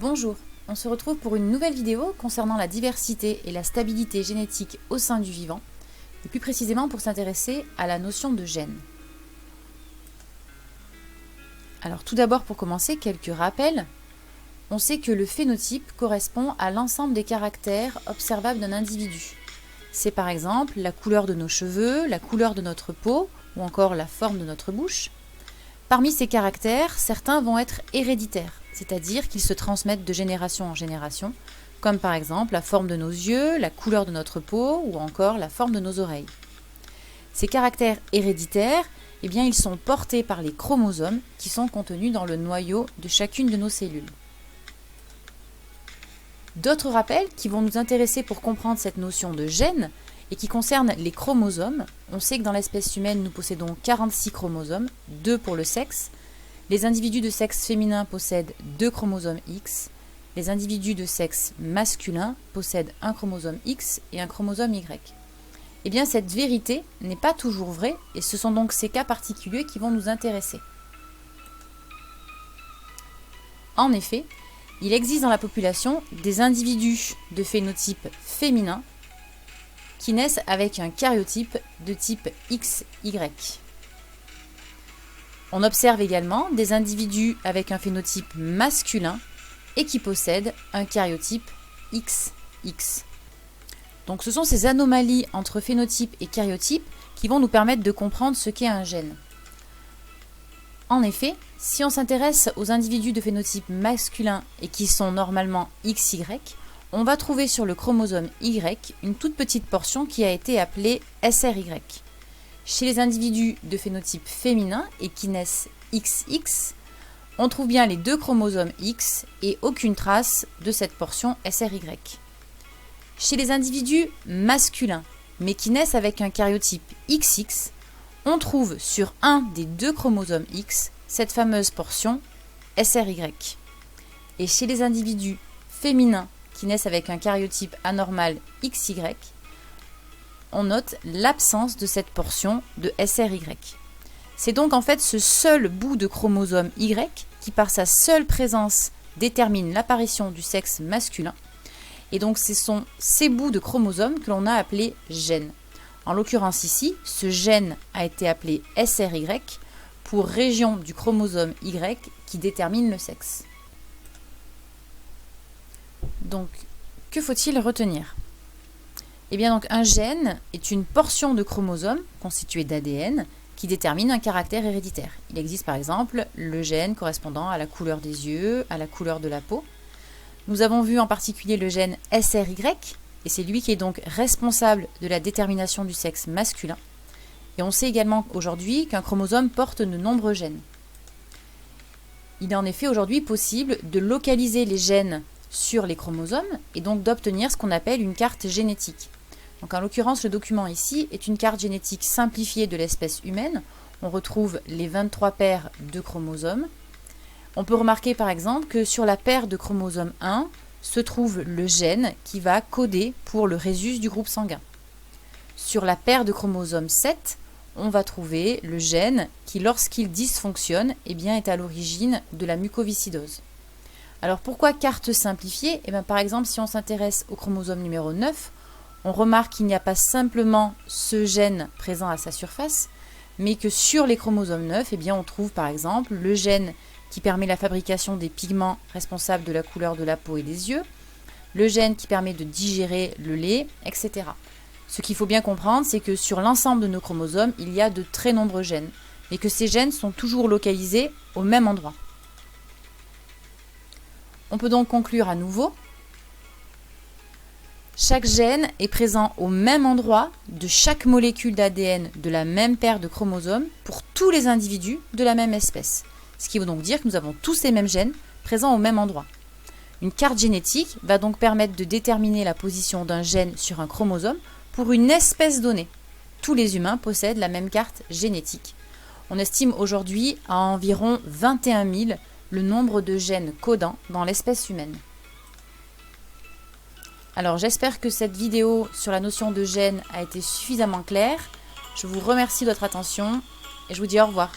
Bonjour, on se retrouve pour une nouvelle vidéo concernant la diversité et la stabilité génétique au sein du vivant, et plus précisément pour s'intéresser à la notion de gène. Alors tout d'abord pour commencer, quelques rappels. On sait que le phénotype correspond à l'ensemble des caractères observables d'un individu. C'est par exemple la couleur de nos cheveux, la couleur de notre peau ou encore la forme de notre bouche. Parmi ces caractères, certains vont être héréditaires, c'est-à-dire qu'ils se transmettent de génération en génération, comme par exemple la forme de nos yeux, la couleur de notre peau ou encore la forme de nos oreilles. Ces caractères héréditaires, ils sont portés par les chromosomes qui sont contenus dans le noyau de chacune de nos cellules. D'autres rappels qui vont nous intéresser pour comprendre cette notion de gène et qui concernent les chromosomes. On sait que dans l'espèce humaine, nous possédons 46 chromosomes, 2 pour le sexe. Les individus de sexe féminin possèdent 2 chromosomes X. Les individus de sexe masculin possèdent un chromosome X et un chromosome Y. Cette vérité n'est pas toujours vraie et ce sont donc ces cas particuliers qui vont nous intéresser. En effet, il existe dans la population des individus de phénotype féminin qui naissent avec un karyotype de type XY. On observe également des individus avec un phénotype masculin et qui possèdent un karyotype XX. Donc ce sont ces anomalies entre phénotype et karyotype qui vont nous permettre de comprendre ce qu'est un gène. En effet, si on s'intéresse aux individus de phénotype masculin et qui sont normalement XY, on va trouver sur le chromosome Y une toute petite portion qui a été appelée SRY. Chez les individus de phénotype féminin et qui naissent XX, on trouve bien les 2 chromosomes X et aucune trace de cette portion SRY. Chez les individus masculins, mais qui naissent avec un karyotype XX, on trouve sur un des 2 chromosomes X cette fameuse portion SRY. Et chez les individus féminins qui naissent avec un karyotype anormal XY, on note l'absence de cette portion de SRY. C'est donc en fait ce seul bout de chromosome Y qui par sa seule présence détermine l'apparition du sexe masculin. Et donc ce sont ces bouts de chromosomes que l'on a appelés gènes. En l'occurrence ici, ce gène a été appelé SRY pour région du chromosome Y qui détermine le sexe. Donc, que faut-il retenir ? Donc un gène est une portion de chromosome constituée d'ADN qui détermine un caractère héréditaire. Il existe par exemple le gène correspondant à la couleur des yeux, à la couleur de la peau. Nous avons vu en particulier le gène SRY, et c'est lui qui est donc responsable de la détermination du sexe masculin. Et on sait également aujourd'hui qu'un chromosome porte de nombreux gènes. Il est en effet aujourd'hui possible de localiser les gènes sur les chromosomes et donc d'obtenir ce qu'on appelle une carte génétique. Donc en l'occurrence, le document ici est une carte génétique simplifiée de l'espèce humaine. On retrouve les 23 paires de chromosomes. On peut remarquer par exemple que sur la paire de chromosome 1 se trouve le gène qui va coder pour le rhésus du groupe sanguin. Sur la paire de chromosome 7, on va trouver le gène qui, lorsqu'il dysfonctionne, est à l'origine de la mucoviscidose. Alors pourquoi carte simplifiée ? Par exemple, si on s'intéresse au chromosome numéro 9, on remarque qu'il n'y a pas simplement ce gène présent à sa surface, mais que sur les chromosomes 9, on trouve par exemple le gène qui permet la fabrication des pigments responsables de la couleur de la peau et des yeux, le gène qui permet de digérer le lait, etc. Ce qu'il faut bien comprendre, c'est que sur l'ensemble de nos chromosomes, il y a de très nombreux gènes, et que ces gènes sont toujours localisés au même endroit. On peut donc conclure à nouveau. Chaque gène est présent au même endroit de chaque molécule d'ADN de la même paire de chromosomes pour tous les individus de la même espèce. Ce qui veut donc dire que nous avons tous ces mêmes gènes présents au même endroit. Une carte génétique va donc permettre de déterminer la position d'un gène sur un chromosome pour une espèce donnée. Tous les humains possèdent la même carte génétique. On estime aujourd'hui à environ 21 000 le nombre de gènes codants dans l'espèce humaine. Alors j'espère que cette vidéo sur la notion de gène a été suffisamment claire. Je vous remercie de votre attention et je vous dis au revoir.